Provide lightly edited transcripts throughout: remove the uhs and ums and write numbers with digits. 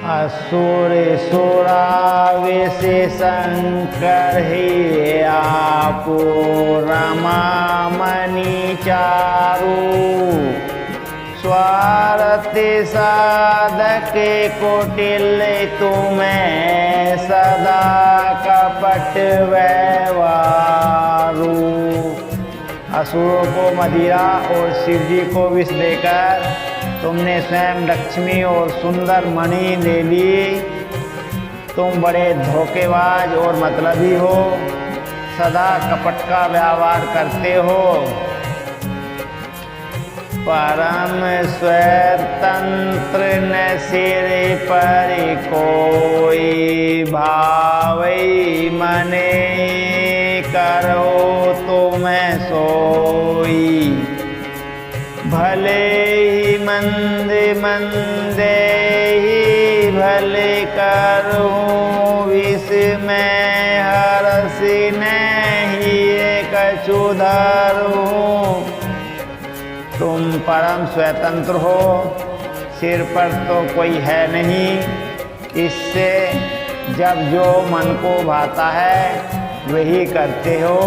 असुर सुरावेश शंकर ही आपो रमामणि चारु स्वार्थ साधक कुटिल तुम्हें सदा कपट व्यवहारू। असुरों को मदिरा और शिव जी को विष देकर तुमने स्वयं लक्ष्मी और सुंदर मणि ले ली। तुम बड़े धोखेबाज और मतलबी हो, सदा कपट का व्यवहार करते हो। परम स्वतंत्र न सिर पर कोई भावई मने करो तुम्हें सोई। भले ही मंद मंदे ही भले करूं विष में हरस नहीं कछु धरूं। तुम परम स्वतंत्र हो, सिर पर तो कोई है नहीं। इससे जब जो मन को भाता है वही करते हो।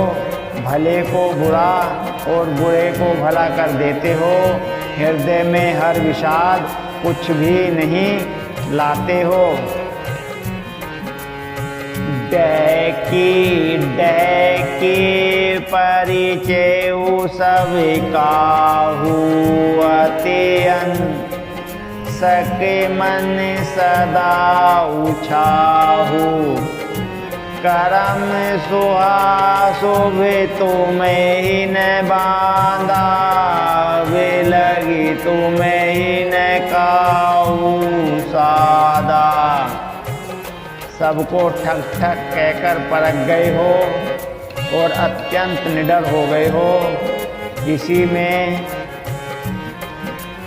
भले को बुरा और बुरे को भला कर देते हो। हृदय में हर विषाद कुछ भी नहीं लाते हो। डैकी डैकी परिचय सब काहू अत्यंत सके मन सदा उछाहू। करम सुहाशुभ तुम्हें ही न बांधा वे लगी तुम्हें ही न काऊ सादा। सबको ठग ठग कहकर परख गए हो और अत्यंत निडर हो गए हो। इसी में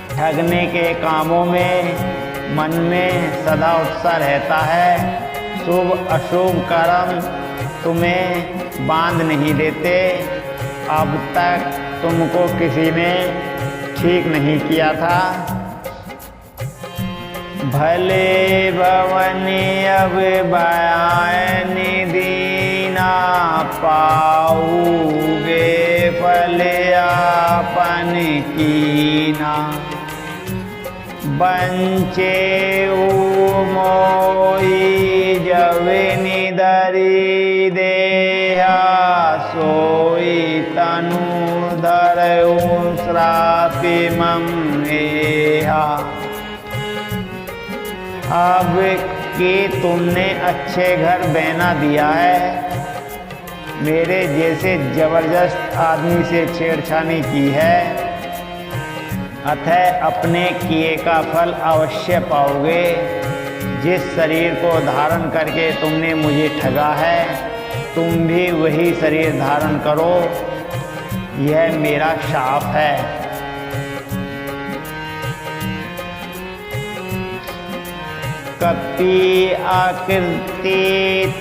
ठगने के कामों में मन में सदा उत्साह रहता है। शुभ अशुभ कर्म तुम्हें बांध नहीं देते। अब तक तुमको किसी ने ठीक नहीं किया था। भले भवनी अब बयान दीना पाऊगे फले आपन कीना। बंचे मोई जब निदरी देहा सोई तनु धरऊ श्रापि मम एहा। अब कि तुमने अच्छे घर बना दिया है, मेरे जैसे जबरदस्त आदमी से छेड़छानी की है, अतः अपने किए का फल अवश्य पाओगे। जिस शरीर को धारण करके तुमने मुझे ठगा है, तुम भी वही शरीर धारण करो। यह मेरा शाप है। कपि आकृति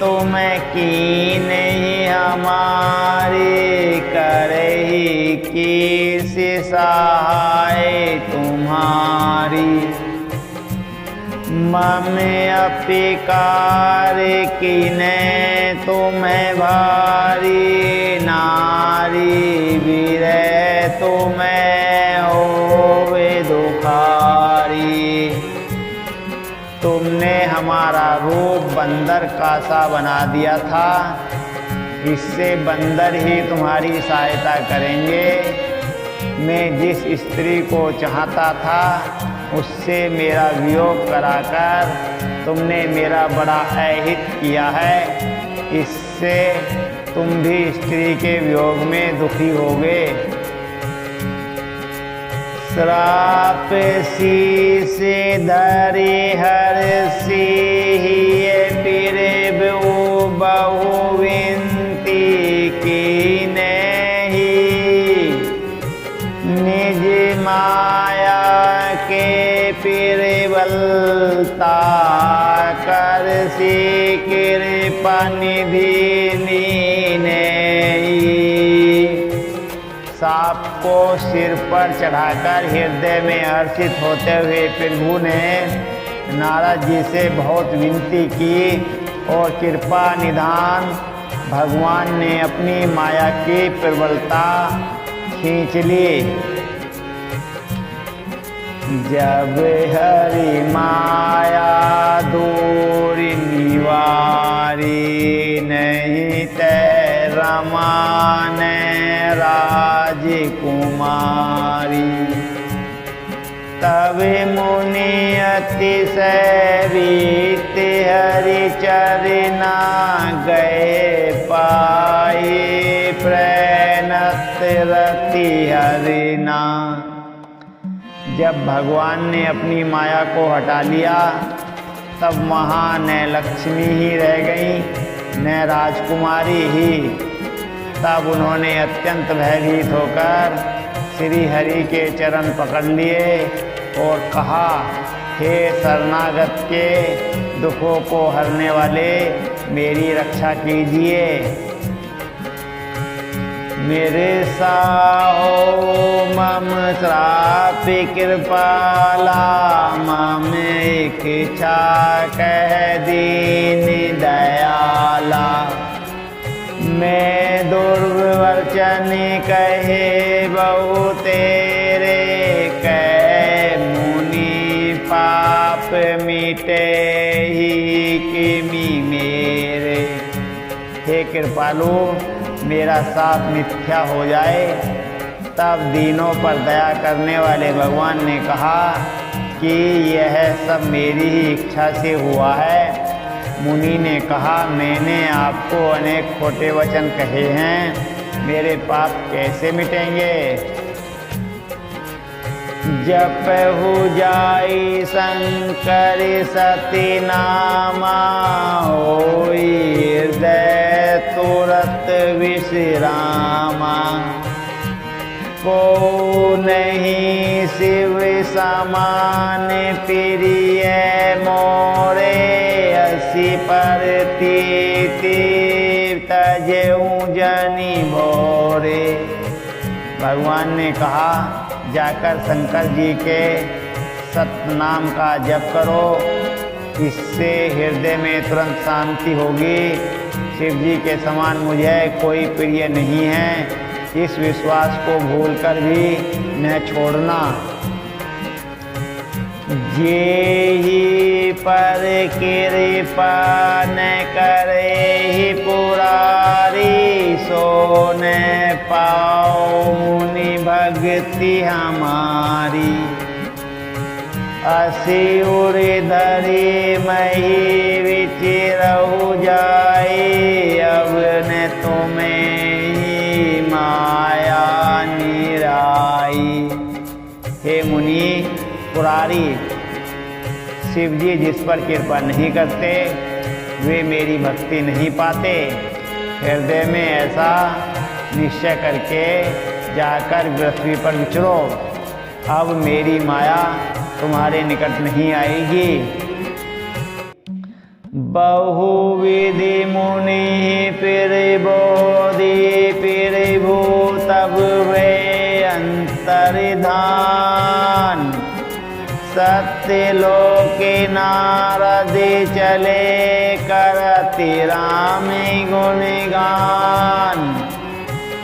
तुम्हें की नहीं हमारी करही किस सहाय तुम्हारी। मम अपिकार कीने तुम्हें भारी नारी विरह तुम्हें होवे दुखारी। तुमने हमारा रूप बंदर का सा बना दिया था। इससे बंदर ही तुम्हारी सहायता करेंगे। मैं जिस स्त्री को चाहता था उससे मेरा वियोग कराकर तुमने मेरा बड़ा अहित किया है। इससे तुम भी स्त्री के वियोग में दुखी होगे। श्राप शीश धरि हर सिहिए फिर बहु विनती की नहीं। निज माया के फिर बलता कर सी कृपा निधि नहीं। सांप को सिर पर चढ़ाकर हृदय में हर्षित होते हुए प्रभु ने नारद जी से बहुत विनती की और कृपा निधान भगवान ने अपनी माया की प्रबलता खींच ली। जब हरि माया दूर निवारी, नहीं ते रमान राजकुमारी। तब मुनि अतिशय रीत हरि चरना गए पाए, प्रणत रति हरिना। जब भगवान ने अपनी माया को हटा लिया तब वहाँ न लक्ष्मी ही रह गई न राजकुमारी ही। तब उन्होंने अत्यंत भयभीत होकर श्री हरि के चरण पकड़ लिए और कहा, हे शरणागत के दुखों को हरने वाले, मेरी रक्षा कीजिए। मेरे साहो मम श्राप कृपाला, मम इच्छा कह दीन दयाला। मैं दुर्वचन कहे बहु तेरे, कह मुनि पाप मिटे ही किमि मेरे। हे कृपालु, मेरा साप मिथ्या हो जाए। तब दीनों पर दया करने वाले भगवान ने कहा कि यह सब मेरी ही इच्छा से हुआ है। मुनि ने कहा, मैंने आपको अनेक खोटे वचन कहे हैं, मेरे पाप कैसे मिटेंगे। जपहु जाई शंकर सती नामा, होई हृदय तुरत विश्रामा। को नहीं शिव समान प्रिय मोरे, असी पर तीति तजेऊं जनि भोरे। भगवान ने कहा, जाकर शंकर जी के सतनाम का जप करो, इससे हृदय में तुरंत शांति होगी। शिव जी के समान मुझे कोई प्रिय नहीं है, इस विश्वास को भूलकर भी न छोड़ना। जेहि पर कृपा न करे ही पुरारी, सो न पाओ मुनि भक्ति हमारी। असी उरि धरी मही विचिरहु जाए, अब न तुम्हें ही माया निराई। हे मुनि पुरारी, शिव जी जिस पर कृपा नहीं करते वे मेरी भक्ति नहीं पाते। हृदय में ऐसा निश्चय करके जाकर पृथ्वी पर विचरो। अब मेरी माया तुम्हारे निकट नहीं आएगी। बहुविधि मुनि फिर बोधि फिर भूतब वे अंतर्धान, सत्यलोके नारद चले करति राम गुणगान।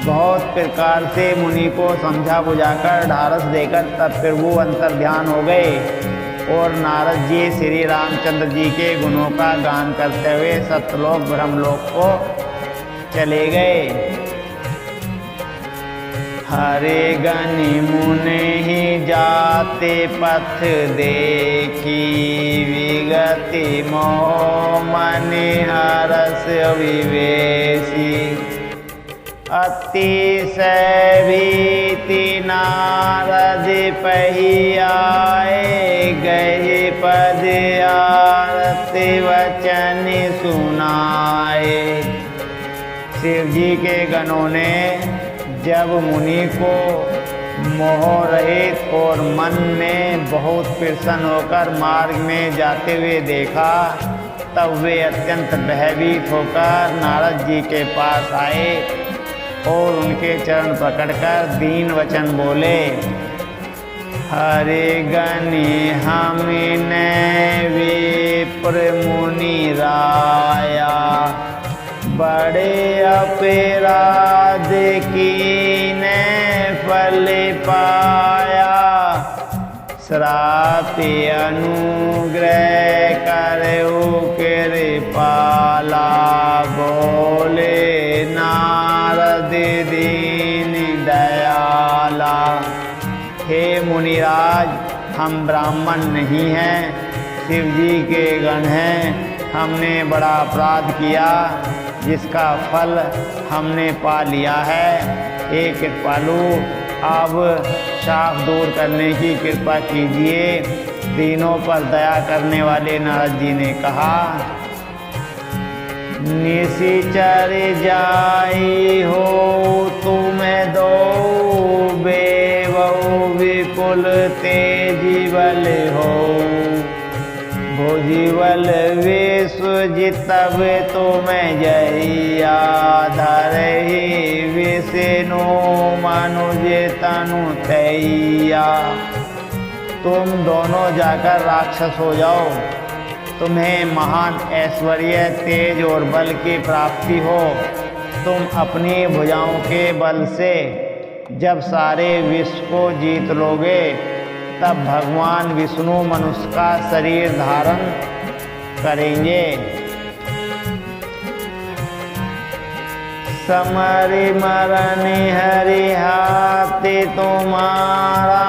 बहुत प्रकार से मुनि को समझा बुझाकर ढारस देकर तब फिर वो अंतर्ध्यान हो गए और नारद जी श्री रामचंद्र जी के गुणों का गान करते हुए सत्यलोक ब्रह्मलोक को चले गए। हरे गनि मुनि ही जाते पथ देखी, विगति मोह मन हरस विवेशी। अतिशय भीति नारद पही आए, गए पद आरती वचन सुनाए। शिव जी के गणों ने जब मुनि को मोह रहित और मन में बहुत प्रसन्न होकर मार्ग में जाते हुए देखा, तब वे अत्यंत भयभीत होकर नारद जी के पास आए और उनके चरण पकड़कर दीन वचन बोले। हरे गनि हमने बड़े अपराध कीने फल पाया, श्राप अनुग्रह करो कृपाला, बोले नारद दीन दयाला। हे मुनिराज, हम ब्राह्मण नहीं हैं, शिव जी के गण हैं। हमने बड़ा अपराध किया जिसका फल हमने पा लिया है। हे कृपालु, अब शाप दूर करने की कृपा कीजिए। दीनों पर दया करने वाले नारद जी ने कहा, निशिचर जाई हो तुम्हें दो, बेवऊ विपुल तेजिबल हो, भुजिबल विश्व जितब तुम्हें जइया, धरहि विष्णु मनुज तनु तैया। तुम दोनों जाकर राक्षस हो जाओ, तुम्हें महान ऐश्वर्य, तेज और बल की प्राप्ति हो। तुम अपनी भुजाओं के बल से जब सारे विश्व को जीत लोगे, तब भगवान विष्णु मनुष्य का शरीर धारण करेंगे। समरि मरण हरि हाथ तुम्हारा,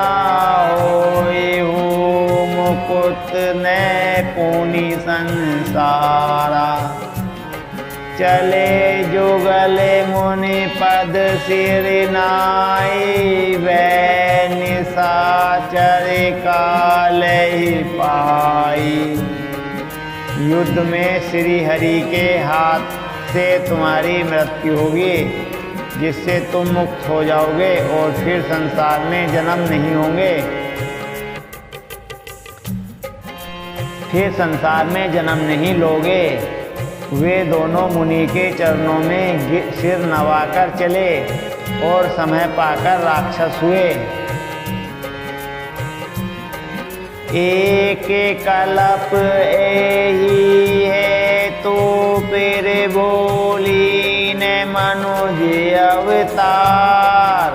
होय हो मुकुट ने पुनि संसारा, चले जुगले मुनि पद सिर नाई, वै निशाचर काल ही पाई। युद्ध में श्री हरि के हाथ से तुम्हारी मृत्यु होगी, जिससे तुम मुक्त हो जाओगे और फिर संसार में जन्म नहीं होंगे। फिर संसार में जन्म नहीं लोगे। वे दोनों मुनि के चरणों में सिर नवाकर चले और समय पाकर राक्षस हुए। एक कल्प एही है तो फिर बोली ने मनुज अवतार,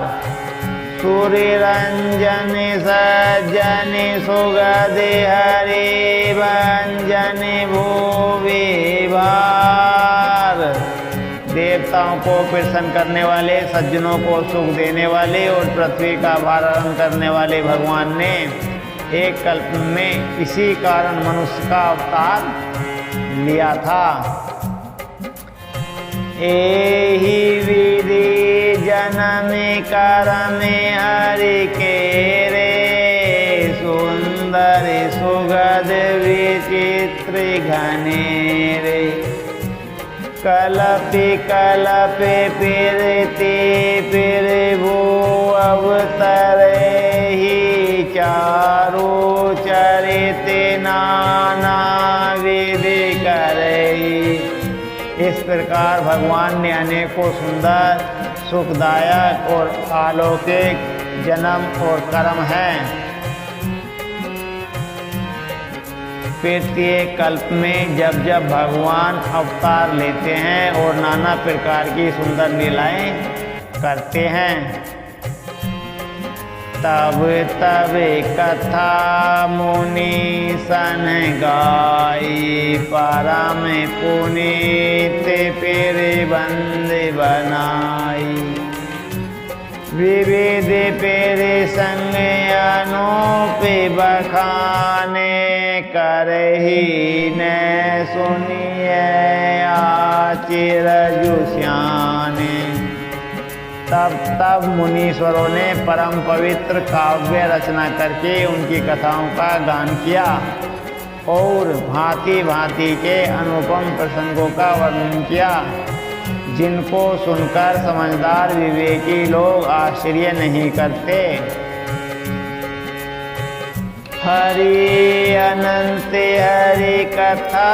सूर्य रंजन सज्जन सुगध हरि भंजन भूवि भार। देवताओं को प्रसन्न करने वाले, सज्जनों को सुख देने वाले और पृथ्वी का भारण करने वाले भगवान ने एक कल्प में इसी कारण मनुष्य का अवतार लिया था। एही विधि जन्म करम हरि के रे, सुंदर सुगध विचित्र घने रे, कलपि कलपि फिरते फिर भू अवतरे ही, चारो चरित नाना विधि करई। इस प्रकार भगवान ने अनेकों सुंदर, सुखदायक और अलौकिक जन्म और कर्म हैं। प्रत्येक कल्प में जब जब भगवान अवतार लेते हैं और नाना प्रकार की सुंदर लीलाएं करते हैं, तब तब कथा मुनि सन गाई, परम पुनीत फिर बंद बनाई। विविध फिर संग अनूप बखाने, करही न सुनिए आचिरजु श्याने। तब मुनीश्वरों ने परम पवित्र काव्य रचना करके उनकी कथाओं का गान किया और भांति भांति के अनुपम प्रसंगों का वर्णन किया, जिनको सुनकर समझदार विवेकी लोग आश्चर्य नहीं करते। हरि अनंत हरि कथा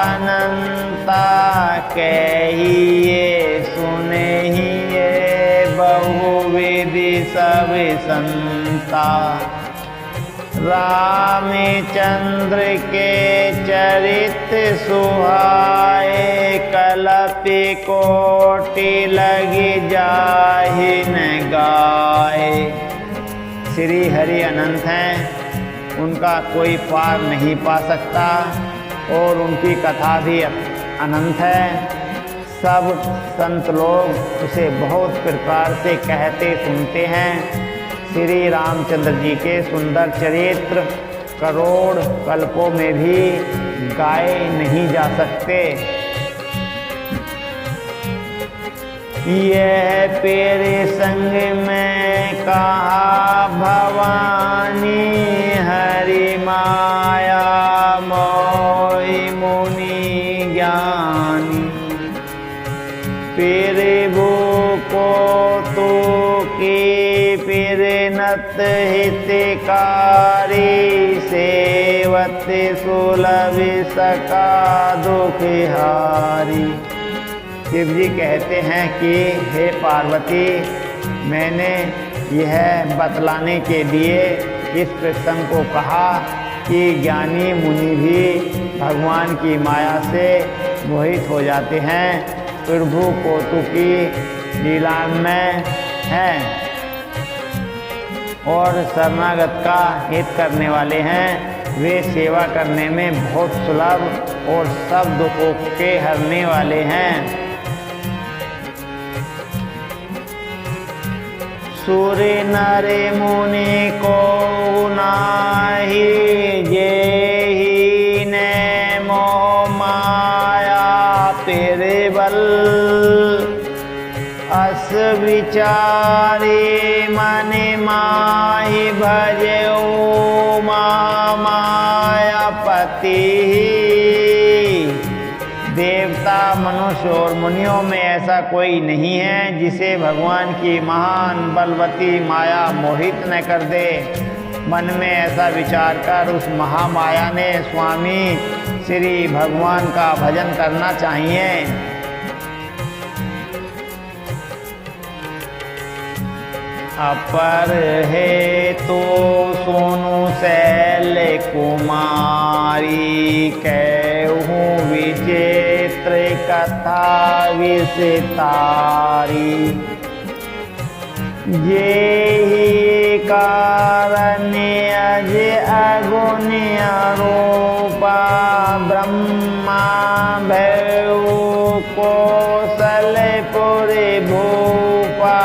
अनंता, कहिए सुनहिए बहुविधि सब संता। रामचंद्र के चरित सुहाए, कलपि कोटि लगी जाहि न गाए। श्री हरि अनंत हैं, उनका कोई पार नहीं पा सकता और उनकी कथा भी अनंत है। सब संत लोग उसे बहुत प्रकार से कहते सुनते हैं। श्री रामचंद्र जी के सुंदर चरित्र करोड़ कल्पों में भी गाए नहीं जा सकते। यह तेरे संग में कहा भवानी, हरि माया मोहि मुनि ज्ञानी। प्रभु को तो की पिरनत हितकारी, सेवत सुलभ सका दुखहारी। शिव जी कहते हैं कि हे पार्वती, मैंने यह बतलाने के लिए इस प्रसंग को कहा कि ज्ञानी मुनि भी भगवान की माया से मोहित हो जाते हैं, प्रभु कौतुकी लीला में हैं और शरणागत का हित करने वाले हैं। वे सेवा करने में बहुत सुलभ और सब दुखों के हरने वाले हैं। सूर्य नर मुनि को नाही, जेहि ने मोह माया पिरबल। अस विचारे मन माहि, भजऊ मायापति। देवता, मनुष्य और मुनियों में ऐसा कोई नहीं है जिसे भगवान की महान बलवती माया मोहित न कर दे। मन में ऐसा विचार कर उस महामाया ने स्वामी श्री भगवान का भजन करना चाहिए। अपर है तो सोनु शैल कुमारी, कहूँ विचित्र कथा विस्तारी। जेहि कारण अज अगुण रूपा, ब्रह्मा भैऊ कौशलपुर भूपा।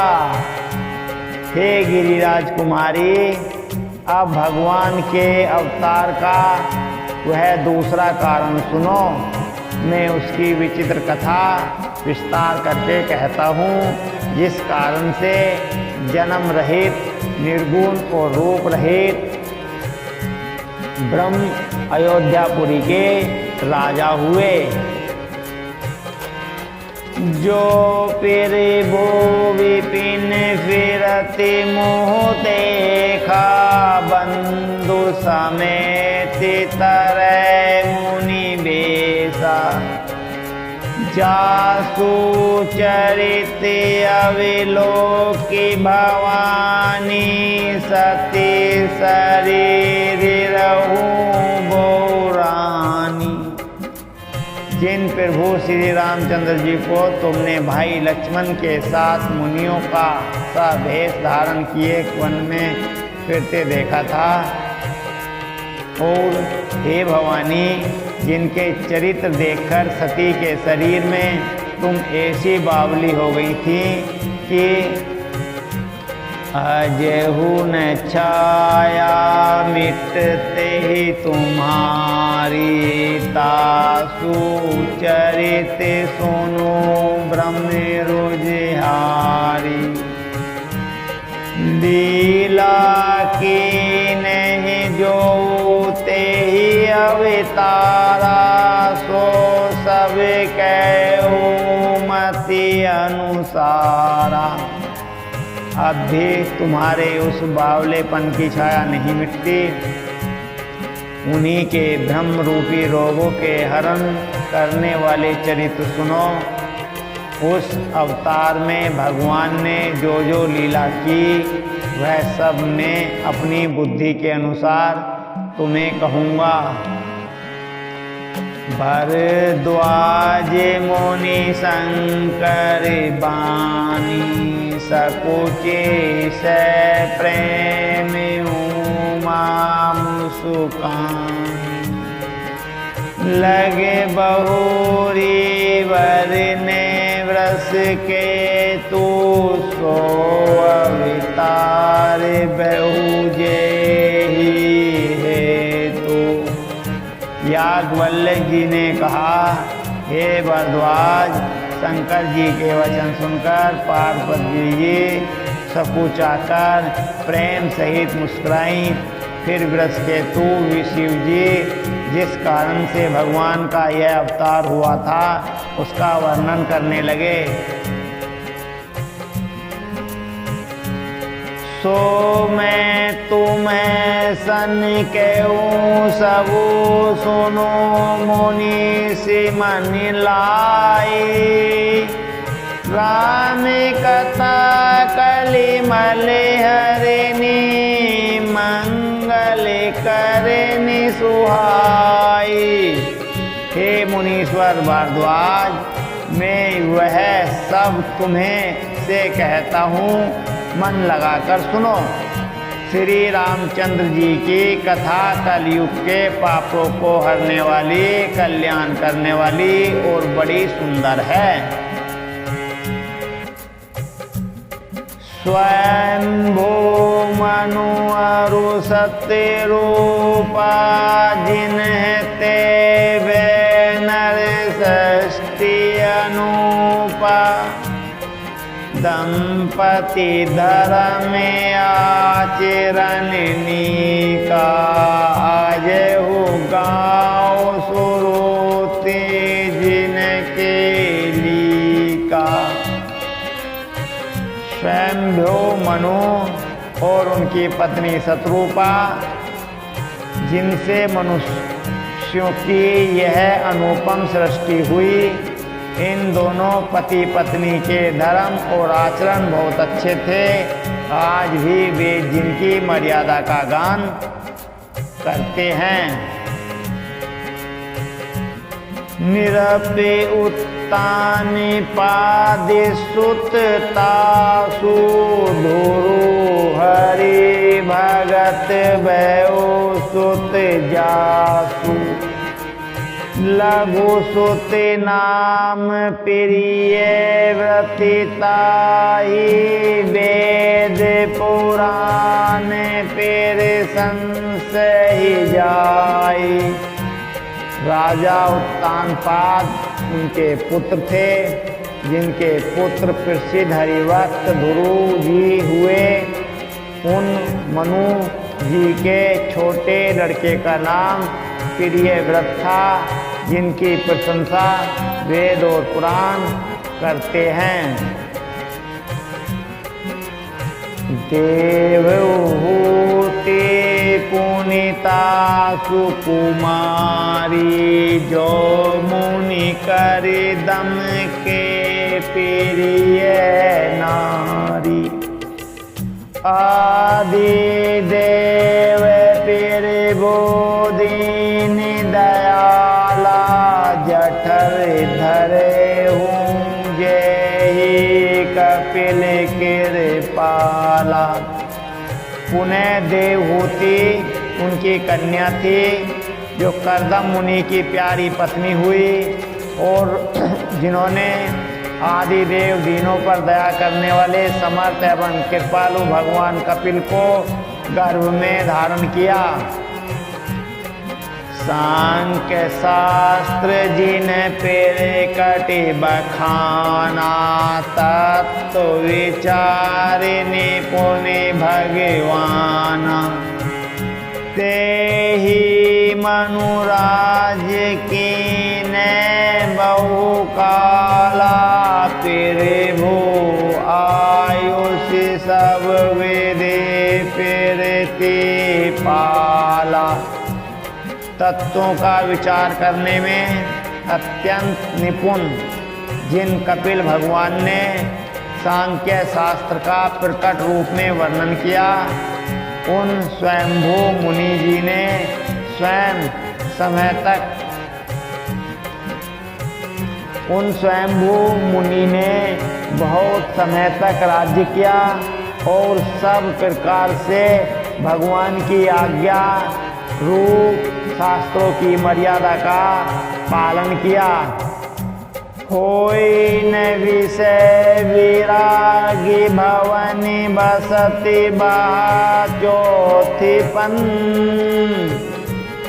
हे गिरिराज कुमारी, अब भगवान के अवतार का वह दूसरा कारण सुनो। मैं उसकी विचित्र कथा विस्तार करके कहता हूँ, जिस कारण से जन्म रहित, निर्गुण और रूप रहित ब्रह्म अयोध्यापुरी के राजा हुए। जो फिर भो विपिन फिरति मोह देखा, बंधु समेत तरय मुनि बेसा। जासु चरित अविलोकी भवानी, सती शरीर रहूं गौरानी। जिन प्रभु श्री रामचंद्र जी को तुमने भाई लक्ष्मण के साथ मुनियों का सा भेष धारण किए वन में फिरते देखा था, और हे भवानी, जिनके चरित्र देखकर सती के शरीर में तुम ऐसी बावली हो गई थी कि अजहु न छाया मिटते ही तुम्हारी। तासु चरित सुनो ब्रह्म रुझारी। लीला की नहीं जो ते ही अवतारा, सो सब कहूँ मति अनुसारा। अब भी तुम्हारे उस बावलेपन की छाया नहीं मिटती। उन्हीं के भ्रम रूपी रोगों के हरण करने वाले चरित्र सुनो। उस अवतार में भगवान ने जो जो लीला की वह सब मैं अपनी बुद्धि के अनुसार तुम्हें कहूँगा। भरद्वाज मुनि शंकर बानी सकुचे से प्रेम उमा मुस्कान लगे बहुरी वरने व्रस के तू सो अवतार बहुजे ही है तो। याज्ञवल्क्य जी ने कहा, हे भरद्वाज, शंकर जी के वचन सुनकर पार्वती जी सकुचाकर प्रेम सहित मुस्कुराई। फिर वृषकेतु शिव जी जिस कारण से भगवान का यह अवतार हुआ था उसका वर्णन करने लगे। सो मैं तुम्हें सन कहूँ सबू सुनो मुनि सिमन लाई। राम कथा कलिमल हरिणी मंगल करनी सुहाई। हे मुनीश्वर भारद्वाज, मैं वह सब तुम्हें से कहता हूँ, मन लगाकर सुनो। श्री रामचंद्र जी की कथा कलयुग के पापों को हरने वाली, कल्याण करने वाली और बड़ी सुंदर है। स्वयंभू मनु अरु सत्य रूपा जिन्ह ते वे नर षष्टि अनुपा। दंपति धर्म आचरण नीका आजहु गाँव सुरुति जिनके लीका। स्वयंभू मनु और उनकी पत्नी शत्रुपा, जिनसे मनुष्यों की यह अनुपम सृष्टि हुई, इन दोनों पति पत्नी के धर्म और आचरण बहुत अच्छे थे। आज भी वे जिनकी मर्यादा का गान करते हैं। निरपे उत्तान पादि सुत तासु धुरु हरि भगत भयो सुत जासु। लघु सुत नाम प्रिय व्रतिताई वेद पुराण फिर संशय जाई। राजा उत्तानपाद उनके पुत्र थे, जिनके पुत्र प्रसिद्ध हरिभक्त ध्रुव जी हुए। उन मनु जी के छोटे लड़के का नाम प्रियव्रत था, जिनकी प्रशंसा वेद और पुराण करते हैं। देवहूति पुनीता सुकुमारी जो मुनि कर दम के प्रिय नारी। आदि देव पीर बोधीन दयाला जठर धरे हूँ जय कपिल कृपाला। पुनः देवहूति उनकी कन्या थी, जो करदम मुनि की प्यारी पत्नी हुई और जिन्होंने आदिदेव दीनों पर दया करने वाले समर्थ एवं कृपालु भगवान कपिल को गर्भ में धारण किया। सांख्य शास्त्र जिन पेरे कटि बखाना तत्व विचार निपुण भगवान। ते ही मनुराज कीन बहु काला फिर भू आयुष सब विधि फिरती पाला। तत्वों का विचार करने में अत्यंत निपुण जिन कपिल भगवान ने सांख्य शास्त्र का प्रकट रूप में वर्णन किया, उन स्वयंभू मुनि जी ने बहुत समय तक राज्य किया और सब प्रकार से भगवान की आज्ञा रूप शास्त्रों की मर्यादा का पालन किया। होई न विषय विरागी भवनि बसति चौथिपन,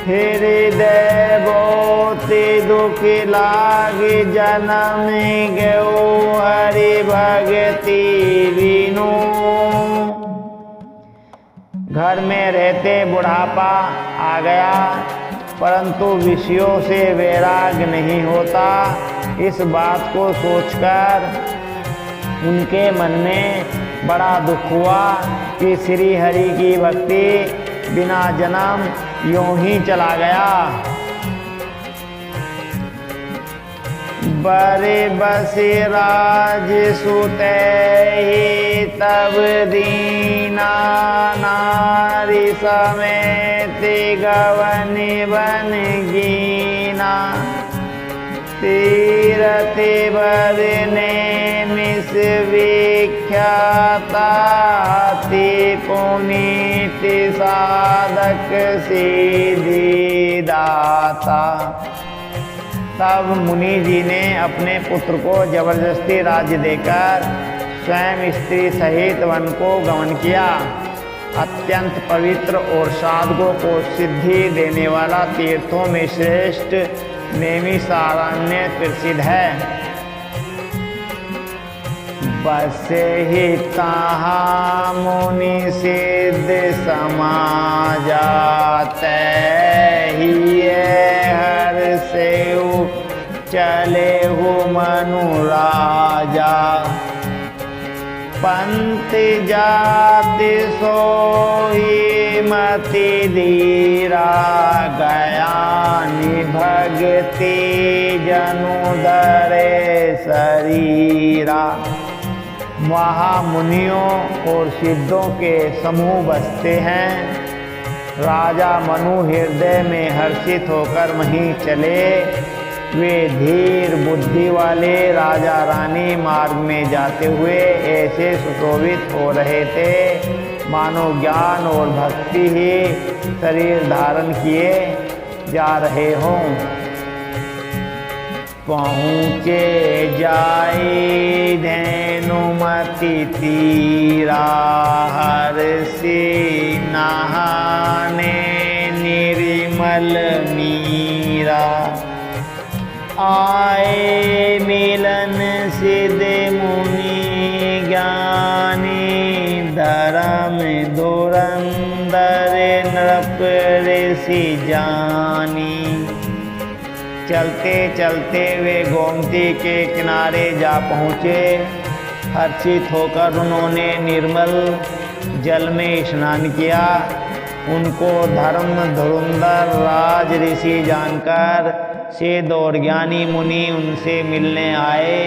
हृदय बोति दुखी लागी जन्म गयो हरि भगति बिनु। घर में रहते बुढ़ापा आ गया, परंतु विषयों से वैराग नहीं होता। इस बात को सोचकर उनके मन में बड़ा दुख हुआ कि श्री हरि की भक्ति बिना जन्म यूं ही चला गया। बरे बसी राज सुते ही तब दीना, नारी समेत गवनि बन गीना। तीरथि बरने मिस विख्याता, ति पुनीत साधक सिद्धि दाता। तब मुनि जी ने अपने पुत्र को जबरदस्ती राज्य देकर स्वयं स्त्री सहित वन को गमन किया। अत्यंत पवित्र और साधकों को सिद्धि देने वाला तीर्थों में श्रेष्ठ नैमिषारण्य प्रसिद्ध है। बसे ही तहाँ मुनि सिद्ध समाजा, तहि हर सेउ चले हो मनु राजा। पंथ जाति सोई मति धीरा, गयानि भगति जनु धरे शरीरा। वहाँ मुनियों और सिद्धों के समूह बसते हैं। राजा मनु हृदय में हर्षित होकर वहीं चले। वे धीर बुद्धि वाले राजा रानी मार्ग में जाते हुए ऐसे सुशोभित हो रहे थे मानो ज्ञान और भक्ति ही शरीर धारण किए जा रहे हों। पहुँचे जाई धेनुमति तीरा, हर्षि नहाने निर्मल मीरा। आए मिलन सिद्ध मुनि ज्ञानी, धर्म धुरंधर नृप ऋषि जानी। चलते चलते वे गोमती के किनारे जा पहुँचे। हर्षित होकर उन्होंने निर्मल जल में स्नान किया। उनको धर्म धुरंधर राज ऋषि जानकर सिद्ध और ज्ञानी मुनि उनसे मिलने आए।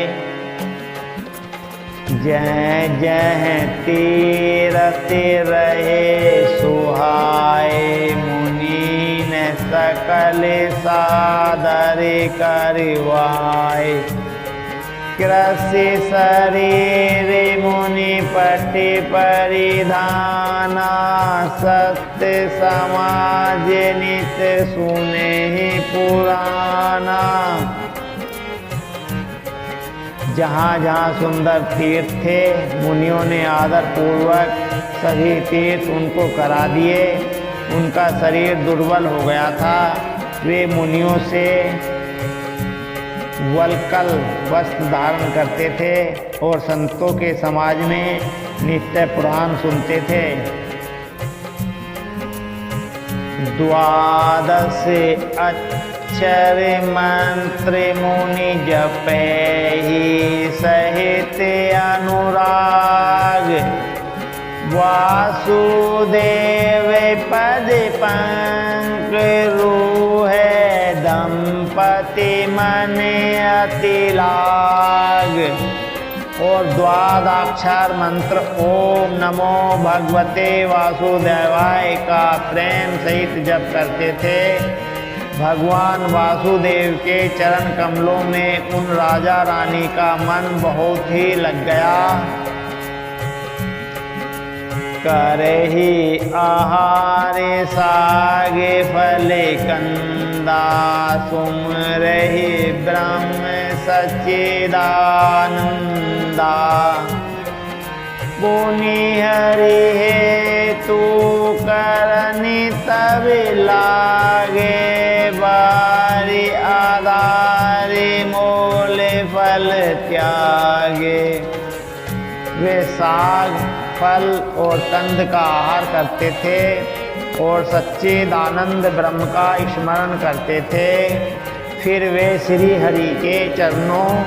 जय जय तीरथ रहे सुहाए, मुनि ने सकल सादर करवाए। कृषि शरीर मुनि पटि परिधाना, सत्य समाज नित सुने ही पुराना। जहाँ जहाँ सुंदर तीर्थ थे, मुनियों ने आदर पूर्वक सभी तीर्थ उनको करा दिए। उनका शरीर दुर्बल हो गया था। वे मुनियों से वल्कल वस्त्र धारण करते थे और संतों के समाज में नित्य पुराण सुनते थे। द्वादश अक्षर मंत्र मुनि जपे ही, सहित अनुराग। वासुदेव पद पंक रूहे, दंपति मन अति लाग। और द्वादक्षार मंत्र ओम नमो भगवते वासुदेवाय का प्रेम सहित जप करते थे। भगवान वासुदेव के चरण कमलों में उन राजा रानी का मन बहुत ही लग गया। करहि आहारे सागे फले कंदा, सुमरहि ब्रह्म सच्चिदानंदा। पुनि हरि हेतु करनि तब लागे, बारी आधारी मोले फल त्यागे। वे साग फल और कंद का आहार करते थे और सच्चिदानंद ब्रह्म का स्मरण करते थे। फिर वे श्री हरि के चरणों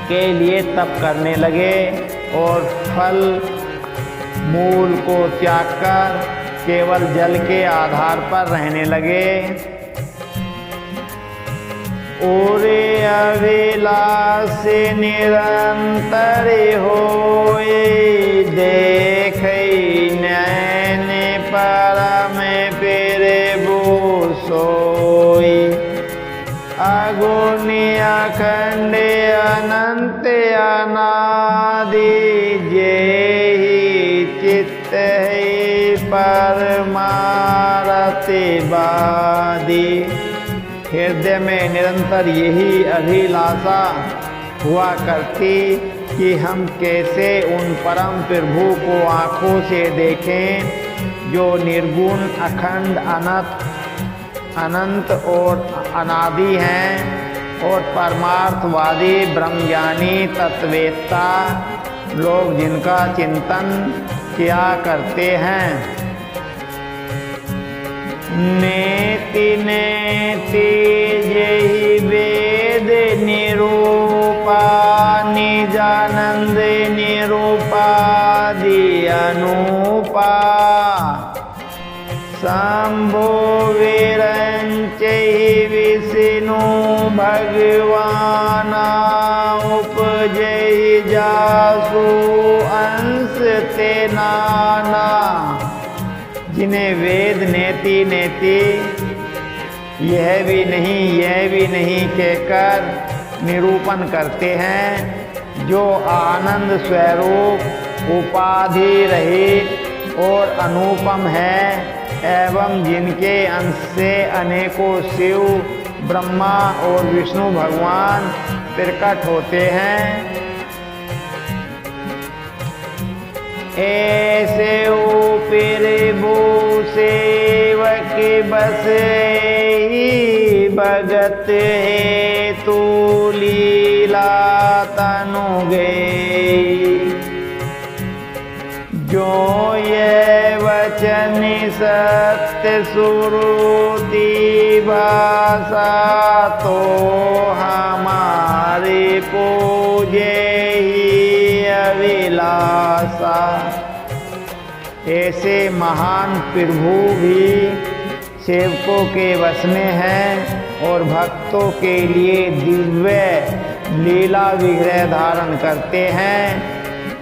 के लिए तप करने लगे और फल मूल को त्याग कर केवल जल के आधार पर रहने लगे। ओरे अभिलाष निरंतर होए, देखै नैन परम फिरे बो सोई। अगुनि अखंड अनंत अनादि, जेहि चित्त है परमारति बादी। हृदय में निरंतर यही अभिलाषा हुआ करती कि हम कैसे उन परम प्रभु को आँखों से देखें जो निर्गुण अखंड अनंत और अनादि हैं और परमार्थवादी ब्रह्मज्ञानी तत्ववेत्ता लोग जिनका चिंतन किया करते हैं। नेति नेति जेहि वेद निरूपा, निजानंद निरूपादि अनूपा। शंभो विरंचहि विष्णु भगवाना, उपजहि जासु अंश ते नाना। जिन्हें वेद नेति नेति यह भी नहीं कहकर निरूपण करते हैं, जो आनंद स्वरूप उपाधि रहित और अनुपम है एवं जिनके अंश से अनेकों शिव ब्रह्मा और विष्णु भगवान प्रकट होते हैं। ऐसे ऊपर भू सेवक बसे, भगत है तू लीला तनु गई। जो ये वचन सत्य सुरुति भाषा, तो हमारे पूजे ही अभिलाषा। ऐसे महान प्रभु भी सेवकों के वश में हैं और भक्तों के लिए दिव्य लीला विग्रह धारण करते हैं।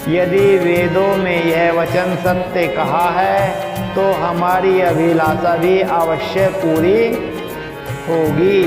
यदि वेदों में यह वचन सत्य कहा है तो हमारी अभिलाषा भी अवश्य पूरी होगी।